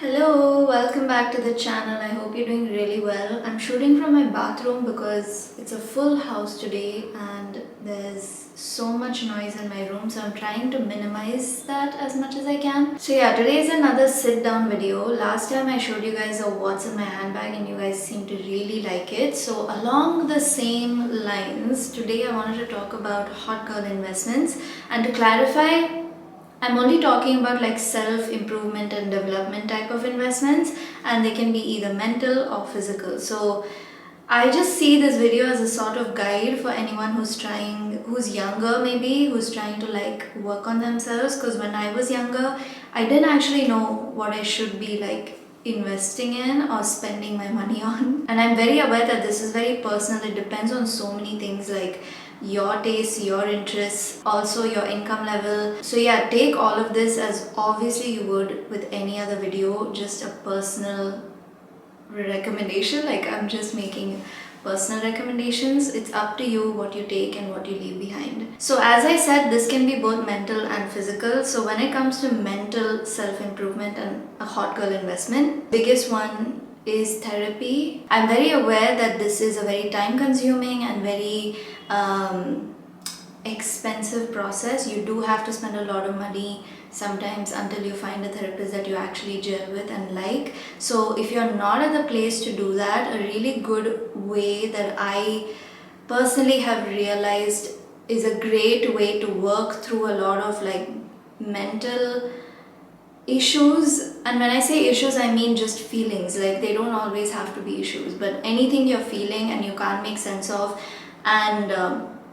Hello, welcome back to the channel. I hope you're doing really well. I'm shooting from my bathroom because it's a full house today and there's so much noise in my room, so I'm trying to minimize that as much as I can. So yeah, today is another sit down video. Last time I showed you guys what's in my handbag and you guys seem to really like it. So along the same lines, today I wanted to talk about hot girl investments, and to clarify, I'm only talking about like self-improvement and development type of investments, and they can be either mental or physical. So I just see this video as a sort of guide for anyone who's younger maybe, who's trying to like work on themselves. Because when I was younger, I didn't actually know what I should be like investing in or spending my money on. And I'm very aware that this is very personal. It depends on so many things like your tastes, your interests, also your income level. So yeah, take all of this as obviously you would with any other video, just a personal recommendation. Like I'm just making personal recommendations. It's up to you what you take and what you leave behind. So as I said, this can be both mental and physical. So when it comes to mental self-improvement and a hot girl investment, biggest one is therapy. I'm very aware that this is a very time consuming and very expensive process. You do have to spend a lot of money sometimes until you find a therapist that you actually gel with and like. So if you're not at the place to do that, a really good way that I personally have realized is a great way to work through a lot of like mental issues. And when I say issues, I mean just feelings. Like they don't always have to be issues, but anything you're feeling and you can't make sense of. And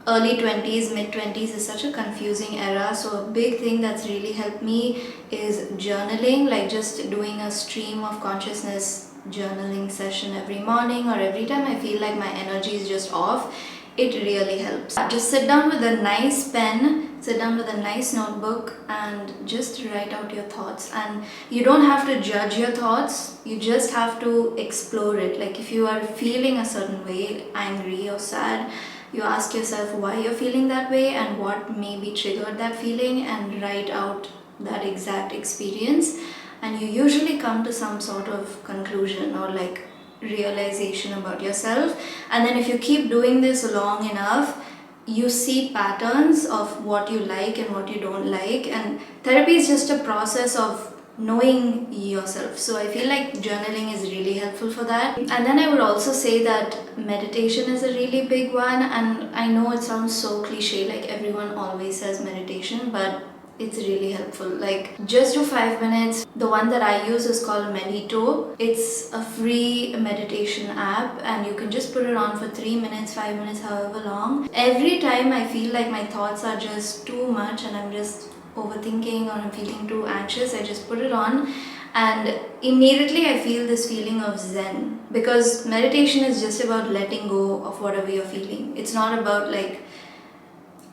early 20s, mid 20s is such a confusing era. So a big thing that's really helped me is journaling, like just doing a stream of consciousness journaling session every morning or every time I feel like my energy is just off. It really helps. Just sit down with a nice pen, sit down with a nice notebook and just write out your thoughts. And you don't have to judge your thoughts, you just have to explore it. Like if you are feeling a certain way, angry or sad, you ask yourself why you're feeling that way and what maybe triggered that feeling, and write out that exact experience. And you usually come to some sort of conclusion or like realization about yourself. And then if you keep doing this long enough, you see patterns of what you like and what you don't like. And therapy is just a process of knowing yourself. So I feel like journaling is really helpful for that. And then I would also say that meditation is a really big one. And I know it sounds so cliche, like everyone always says meditation, but it's really helpful. Like just do 5 minutes. The one that I use is called Medito. It's a free meditation app and you can just put it on for 3 minutes, 5 minutes, however long. Every time I feel like my thoughts are just too much and I'm just overthinking or I'm feeling too anxious, I just put it on and immediately I feel this feeling of zen, because meditation is just about letting go of whatever you're feeling. It's not about like,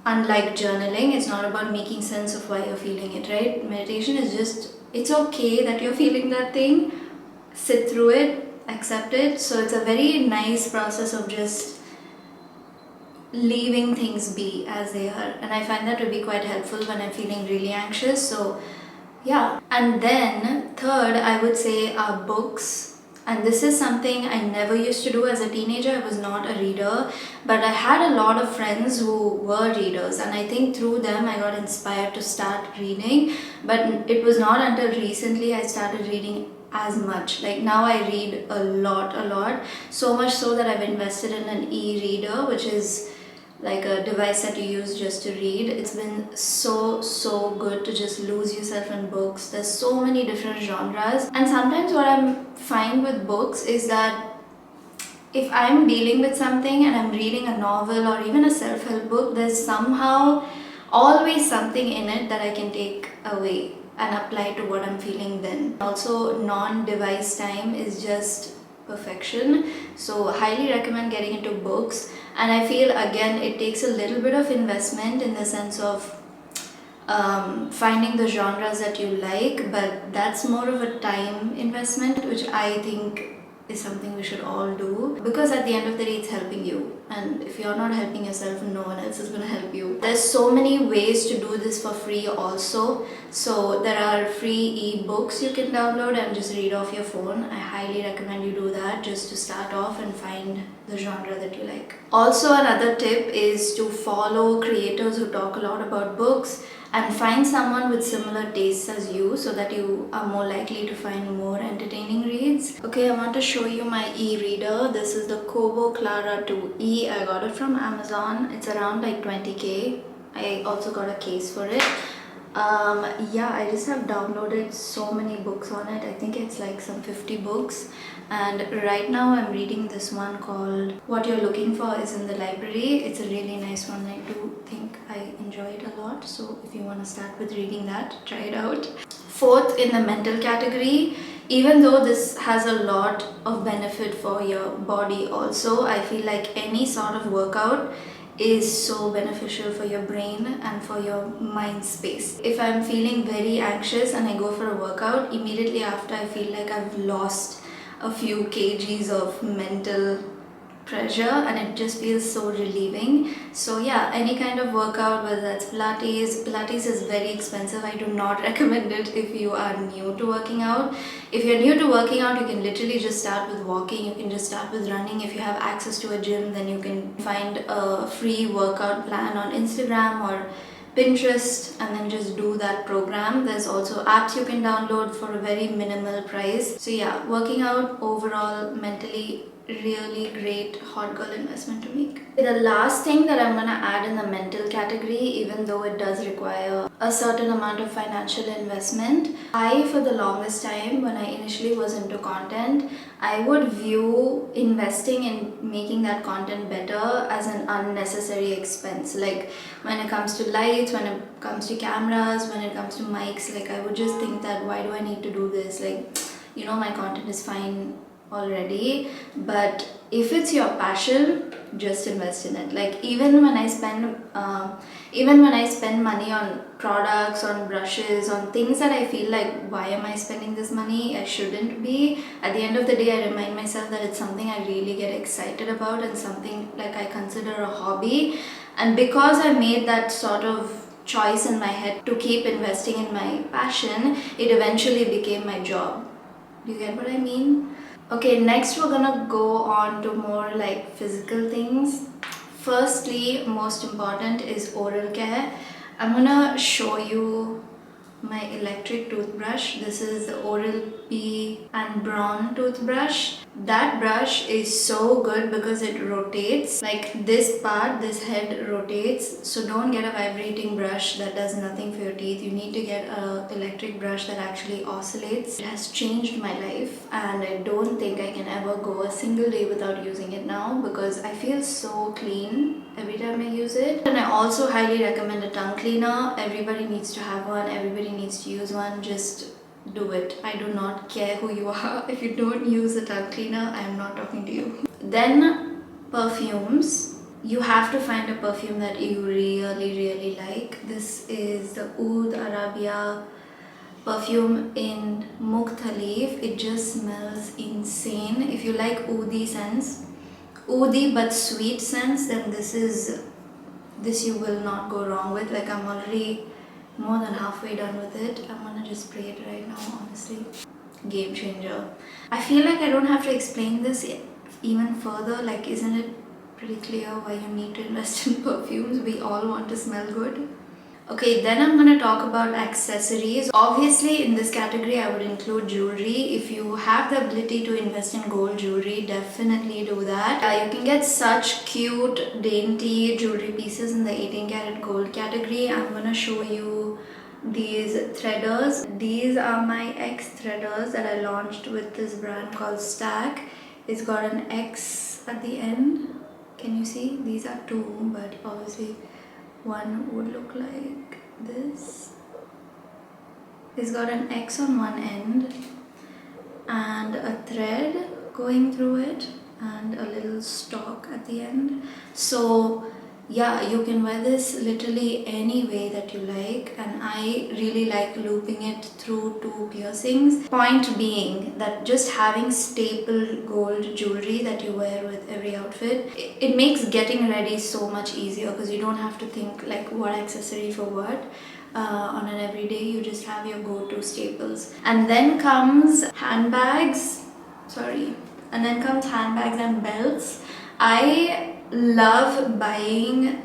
unlike journaling, it's not about making sense of why you're feeling it, right? Meditation is just, it's okay that you're feeling that thing, sit through it, accept it. So it's a very nice process of just leaving things be as they are, and I find that to be quite helpful when I'm feeling really anxious. So yeah. And then third, I would say are books. And this is something I never used to do as a teenager. I was not a reader, but I had a lot of friends who were readers, and I think through them I got inspired to start reading. But it was not until recently I started reading as much. Like now I read a lot, so much so that I've invested in an e-reader, which is like a device that you use just to read. It's been so good to just lose yourself in books. There's so many different genres, and sometimes what I'm fine with books is that if I'm dealing with something and I'm reading a novel or even a self-help book, there's somehow always something in it that I can take away and apply to what I'm feeling then. Also, non-device time is just perfection. So highly recommend getting into books. And I feel again it takes a little bit of investment in the sense of finding the genres that you like, but that's more of a time investment, which I think is something we should all do, because at the end of the day it's helping you, and if you're not helping yourself, no one else is going to help you. There's so many ways to do this for free also. So there are free ebooks you can download and just read off your phone. I highly recommend you do that just to start off and find the genre that you like. Also, another tip is to follow creators who talk a lot about books and find someone with similar tastes as you, so that you are more likely to find more entertaining reads. Okay, I want to show you my e-reader. This is the Kobo Clara 2e. I got it from Amazon. It's around like 20k. I also got a case for it. Yeah, I just have downloaded so many books on it. I think it's like some 50 books, and right now I'm reading this one called What You're Looking For Is in the Library. It's a really nice one. I do think I enjoy it a lot, so if you want to start with reading that, try it out. Fourth, in the mental category, even though this has a lot of benefit for your body also, I feel like any sort of workout is so beneficial for your brain and for your mind space. If I'm feeling very anxious and I go for a workout, immediately after I feel like I've lost a few kgs of mental pressure, and it just feels so relieving. So yeah, any kind of workout, whether that's Pilates is very expensive. I do not recommend it if you are new to working out. If you're new to working out, you can literally just start with walking, you can just start with running. If you have access to a gym, then you can find a free workout plan on Instagram or Pinterest and then just do that program. There's also apps you can download for a very minimal price. So yeah, working out overall mentally really great hot girl investment to make. The last thing that I'm gonna add in the mental category, even though it does require a certain amount of financial investment, for the longest time when I initially was into content, I would view investing in making that content better as an unnecessary expense. Like when it comes to lights, when it comes to cameras, when it comes to mics, like I would just think that why do I need to do this? Like, you know, my content is fine already. But if it's your passion, just invest in it. Like even when I spend money on products, on brushes, on things that I feel like, why am I spending this money? I shouldn't be. At the end of the day, I remind myself that it's something I really get excited about and something like I consider a hobby. And because I made that sort of choice in my head to keep investing in my passion, it eventually became my job. Do you get what I mean? Okay, next we're gonna go on to more like physical things. Firstly, most important is oral care. I'm gonna show you my electric toothbrush. This is the Oral-B and Braun toothbrush. That brush is so good because it rotates. Like this part, this head rotates. So don't get a vibrating brush that does nothing for your teeth. You need to get an electric brush that actually oscillates. It has changed my life, and I don't think I can ever go a single day without using it now because I feel so clean every time I use it. And I also highly recommend a tongue cleaner. Everybody needs to have one. Everybody needs to use one. Just do it. I do not care who you are. If you don't use a tongue cleaner, I am not talking to you. Then perfumes. You have to find a perfume that you really like. This is the Oud Arabia perfume in Mukhtalif. It just smells insane. If you like oudi scents, oudi but sweet scents, then this you will not go wrong with. Like I'm already more than halfway done with it. I'm gonna just spray it right now, honestly. Game changer. I feel like I don't have to explain this even further. Like, isn't it pretty clear why you need to invest in perfumes? We all want to smell good. Okay, then I'm going to talk about accessories. Obviously, in this category, I would include jewelry. If you have the ability to invest in gold jewelry, definitely do that. You can get such cute, dainty jewelry pieces in the 18 karat gold category. I'm going to show you these threaders. These are my X threaders that I launched with this brand called Stack. It's got an X at the end. Can you see? These are two, but obviously one would look like this. It's got an X on one end and a thread going through it and a little stalk at the end. So yeah, you can wear this literally any way that you like, and I really like looping it through 2 piercings. Point being that just having staple gold jewelry that you wear with every outfit, it makes getting ready so much easier because you don't have to think like what accessory for what. On an everyday, you just have your go-to staples. And then comes handbags. Sorry. And then comes handbags and belts. I love buying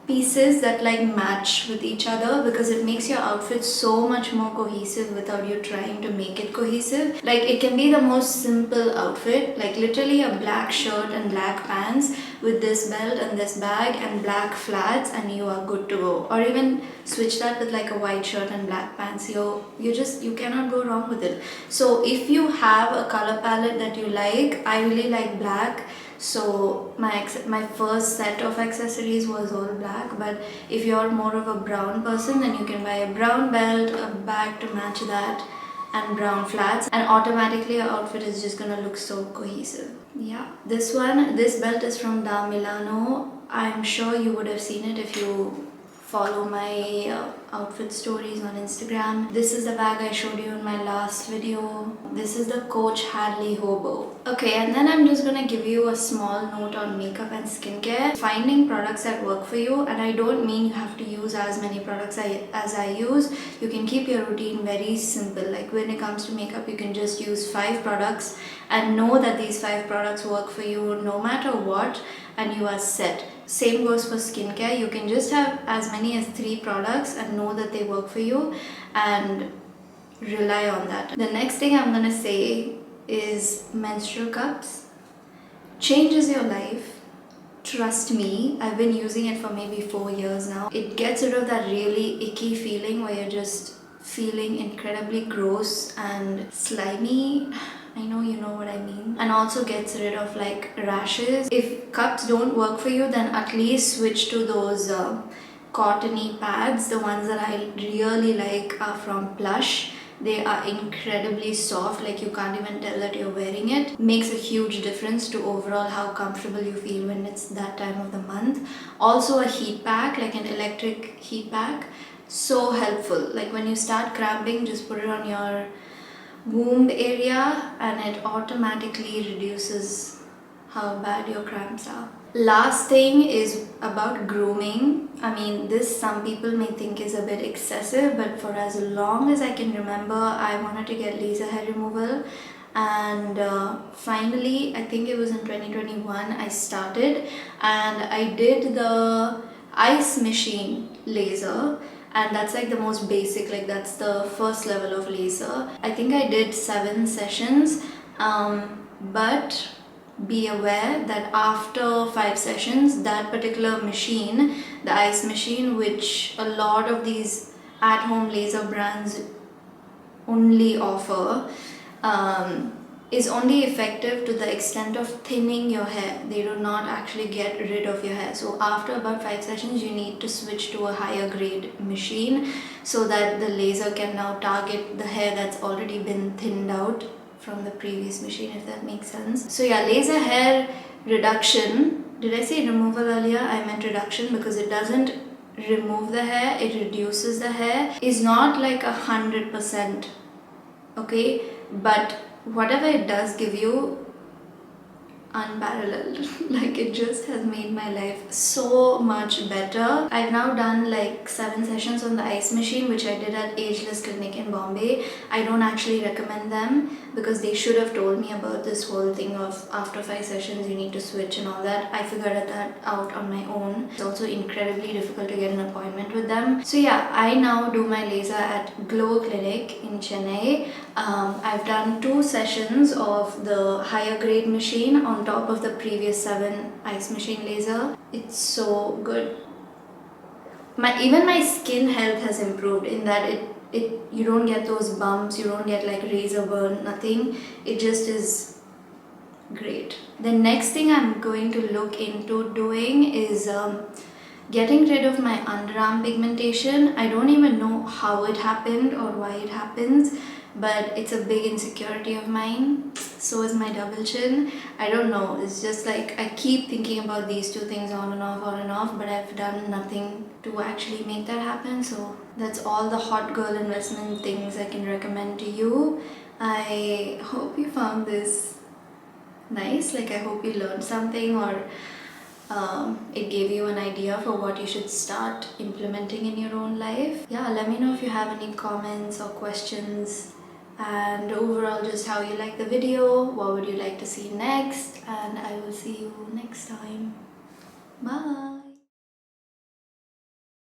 pieces that like match with each other because it makes your outfit so much more cohesive without you trying to make it cohesive. Like it can be the most simple outfit, like literally a black shirt and black pants with this belt and this bag and black flats, and you are good to go. Or even switch that with like a white shirt and black pants. You cannot go wrong with it. So if you have a color palette that you like, I really like black. So my first set of accessories was all black, but if you're more of a brown person, then you can buy a brown belt, a bag to match that, and brown flats, and automatically your outfit is just gonna look so cohesive. Yeah, this belt is from Da Milano. I'm sure you would have seen it if you follow my outfit stories on Instagram. This is the bag I showed you in my last video. This is the Coach Hadley Hobo. Okay, and then I'm just gonna give you a small note on makeup and skincare. Finding products that work for you, and I don't mean you have to use as many products as I use. You can keep your routine very simple. Like when it comes to makeup, you can just use 5 products and know that these 5 products work for you no matter what, and you are set. Same goes for skincare. You can just have as many as 3 products and know that they work for you and rely on that. The next thing I'm gonna say is menstrual cups. Changes your life. Trust me, I've been using it for maybe 4 years now. It gets rid of that really icky feeling where you're just feeling incredibly gross and slimy. I know you know what I mean. And also gets rid of like rashes. If cups don't work for you, then at least switch to those cottony pads. The ones that I really like are from Plush. They are incredibly soft, like you can't even tell that you're wearing it. Makes a huge difference to overall how comfortable you feel when it's that time of the month. Also a heat pack, like an electric heat pack, so helpful. Like when you start cramping, just put it on your womb area and it automatically reduces how bad your cramps are. Last thing is about grooming. I mean, this some people may think is a bit excessive, but for as long as I can remember, I wanted to get laser hair removal, and finally I think it was in 2021 I started, and I did the ice machine laser, and that's like the most basic, like that's the first level of laser. I think I did 7 sessions, but be aware that after 5 sessions, that particular machine, the ice machine, which a lot of these at-home laser brands only offer, is only effective to the extent of thinning your hair. They do not actually get rid of your hair. So after about 5 sessions, you need to switch to a higher grade machine so that the laser can now target the hair that's already been thinned out from the previous machine, if that makes sense. So yeah, laser hair reduction. Did I say removal earlier? I meant reduction because it doesn't remove the hair, it reduces the hair. Is not like 100%, okay? But whatever it does give you, unparalleled. Like it just has made my life so much better. I've now done like 7 sessions on the ice machine, which I did at Ageless Clinic in Bombay. I don't actually recommend them because they should have told me about this whole thing of after 5 sessions you need to switch and all that. I figured that out on my own. It's also incredibly difficult to get an appointment with them. So yeah, I now do my laser at Glow Clinic in Chennai. I've done 2 sessions of the higher grade machine on top of the previous 7 ice machine laser. It's so good. Even my skin health has improved in that you don't get those bumps, you don't get like razor burn, nothing. It just is great. The next thing I'm going to look into doing is getting rid of my underarm pigmentation. I don't even know how it happened or why it happens, but it's a big insecurity of mine. so is my double chin. I don't know, it's just like I keep thinking about these two things on and off, but I've done nothing to actually make that happen. So that's all the hot girl investment things I can recommend to you. I hope you found this nice. Like, I hope you learned something, or it gave you an idea for what you should start implementing in your own life. Yeah, let me know if you have any comments or questions, and overall just how you like the video, what would you like to see next, and I will see you next time. Bye.